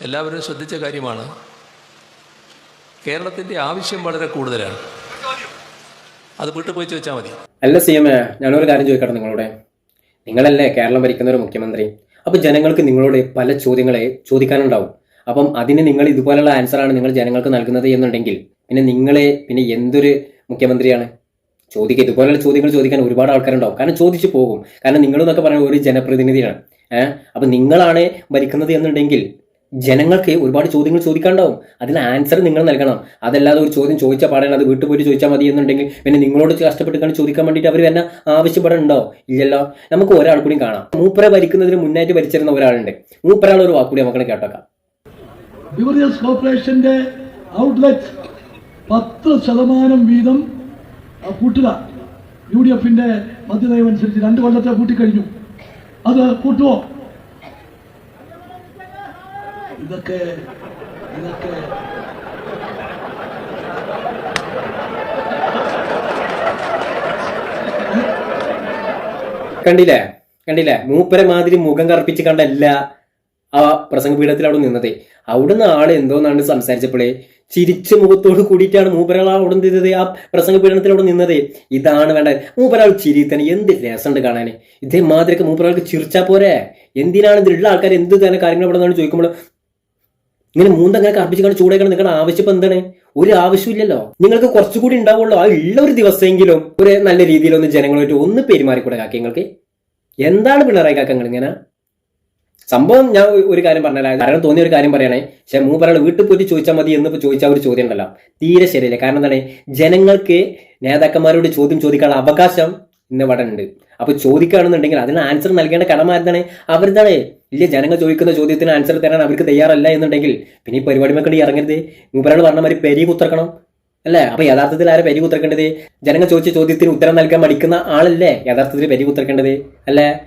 എല്ലാവരും ശ്രദ്ധിച്ച കാര്യമാണ്. കേരളത്തിൻ്റെ ആവശ്യം വളരെ കൂടുതലാണ്. അത് വീട്ടിൽ പോയി ചോദിച്ചാൽ മതി. അല്ല CM, ഞാനൊരു കാര്യം ചോദിക്കട്ടെ നിങ്ങളോട്. നിങ്ങളല്ലേ കേരളം ഭരിക്കുന്ന ഒരു മുഖ്യമന്ത്രി. അപ്പം ജനങ്ങൾക്ക് നിങ്ങളോട് പല ചോദ്യങ്ങളെ ചോദിക്കാനുണ്ടാവും. അപ്പം അതിന് നിങ്ങൾ ഇതുപോലുള്ള ആൻസറാണ് നിങ്ങൾ ജനങ്ങൾക്ക് നൽകുന്നത് എന്നുണ്ടെങ്കിൽ പിന്നെ എന്തൊരു മുഖ്യമന്ത്രിയാണ്? ഇതുപോലുള്ള ചോദ്യങ്ങൾ ചോദിക്കാൻ ഒരുപാട് ആൾക്കാരുണ്ടാവും. കാരണം ചോദിച്ചു പോകും. കാരണം നിങ്ങളെന്നൊക്കെ പറയുന്നത് ഒരു ജനപ്രതിനിധിയാണ്. അപ്പം നിങ്ങളാണ് ഭരിക്കുന്നത് എന്നുണ്ടെങ്കിൽ ജനങ്ങൾക്ക് ഒരുപാട് ചോദ്യങ്ങൾ ചോദിക്കാണ്ടാവും. അതിന് ആൻസർ നിങ്ങൾ നൽകണം. അതല്ലാതെ ഒരു ചോദ്യം ചോദിച്ചാൽ പാടാൻ അത് വീട്ടിൽ പോയിട്ട് ചോദിച്ചാൽ മതി എന്നുണ്ടെങ്കിൽ പിന്നെ നിങ്ങളോട് കഷ്ടപ്പെട്ട് ചോദിക്കാൻ വേണ്ടിയിട്ട് അവർ തന്നെ ആവശ്യപ്പെടാനുണ്ടോ? ഇല്ലല്ലോ. നമുക്ക് ഒരാൾ കൂടി കാണാം. മൂപ്പരെ ഭരിക്കുന്നതിന് മുന്നായിട്ട് ഭരിച്ചിരുന്ന ഒരാളുണ്ട്. മൂപ്പരാൾ ഒരു വാക്കുകൂടി നമുക്ക് കേട്ടേക്കാം. ബിവറേജസ് കോർപ്പറേഷന്റെ ഔട്ട്ലെറ്റ് 10% വീതം കൂട്ടുക UDFന്റെ മദ്യനയം അനുസരിച്ച് 2 കൊല്ലത്തെ കൂട്ടിക്കഴിഞ്ഞു. അത് കൂട്ടുവോ? ഇതൊക്കെ കണ്ടില്ലേ മൂപ്പരെ മാതിരി മുഖം കറുപ്പിച്ച് കണ്ടല്ല ആ പ്രസംഗപീഠത്തിൽ അവിടെ നിന്നത്. അവിടുന്ന് ആള് എന്തോന്നാണ്ട് സംസാരിച്ചപ്പോഴേ ചിരിച്ച മുഖത്തോട് കൂടിയിട്ടാണ് മൂപ്പരാൾ അവിടെ നിന്നത്. ആ പ്രസംഗപീഠത്തിൽ അവിടെ നിന്നത്. ഇതാണ് വേണ്ടത്. മൂപ്പരാൾ ചിരിത്തന്നെ എന്ത് രസമുണ്ട് കാണാൻ. ഇതേമാതിരിയൊക്കെ മൂപ്പരാൾക്ക് ചിരിച്ചാൽ പോരെ? എന്തിനാണ് ഇതിലുള്ള ആൾക്കാർ എന്ത് തന്നെ കാര്യങ്ങൾ ഇവിടെ നിന്നാണ് ചോദിക്കുമ്പോൾ ഇങ്ങനെ മൂന്നങ്ങനെ കർപ്പിച്ച് ചൂടാക്കണം? നിങ്ങളുടെ ആവശ്യം ഇപ്പം എന്താണ്? ഒരു ആവശ്യമില്ലല്ലോ. നിങ്ങൾക്ക് കുറച്ചുകൂടി ഉണ്ടാവുള്ളൂ. ആ ഉള്ള ഒരു ദിവസമെങ്കിലും ഒരു നല്ല രീതിയിലൊന്ന് ജനങ്ങളുമായിട്ട് ഒന്ന് പെരുമാറിക്കൂടെ കാക്ക? നിങ്ങൾക്ക് എന്താണ് പിണറായി കാക്ക ഇങ്ങനെ സംഭവം? ഞാൻ ഒരു കാര്യം പറഞ്ഞാൽ കാരണം തോന്നിയ ഒരു കാര്യം പറയണേ. പക്ഷെ മൂപ്പരാൾ വീട്ടിൽ പോയിട്ട് ചോദിച്ചാൽ മതി എന്ന് ചോദിച്ചാൽ ഒരു ചോദ്യം ഉണ്ടല്ലോ, തീരെ ശരിയല്ല. കാരണം എന്താണ്, ജനങ്ങൾക്ക് നേതാക്കന്മാരോട് ചോദ്യം ചോദിക്കാനുള്ള അവകാശം ഇന്ന് ഇവിടെ ഉണ്ട്. അപ്പൊ ചോദിക്കുകയാണെന്നുണ്ടെങ്കിൽ അതിന് ആൻസർ നൽകേണ്ട കടമ എന്താണ്? അവരിതാണ്. ഇല്ല, ജനങ്ങൾ ചോദിക്കുന്ന ചോദ്യത്തിന് ആൻസർ തരാൻ അവർക്ക് തയ്യാറല്ല എന്നുണ്ടെങ്കിൽ പിന്നെ ഈ പരിപാടി വെക്കേണ്ടി ഇറങ്ങരുത്. മൂപ്പരാൾ പറഞ്ഞ മാതിരി പെരി കുത്തർക്കണം അല്ലേ? അപ്പൊ യഥാർത്ഥത്തിൽ ആരെ പെരി കുത്തർക്കേണ്ടത്? ജനങ്ങൾ ചോദിച്ച ചോദ്യത്തിന് ഉത്തരം നൽകാൻ മടിക്കുന്ന ആളല്ലേ യഥാർത്ഥത്തിൽ പെരി കുത്തർക്കേണ്ടത് അല്ലേ?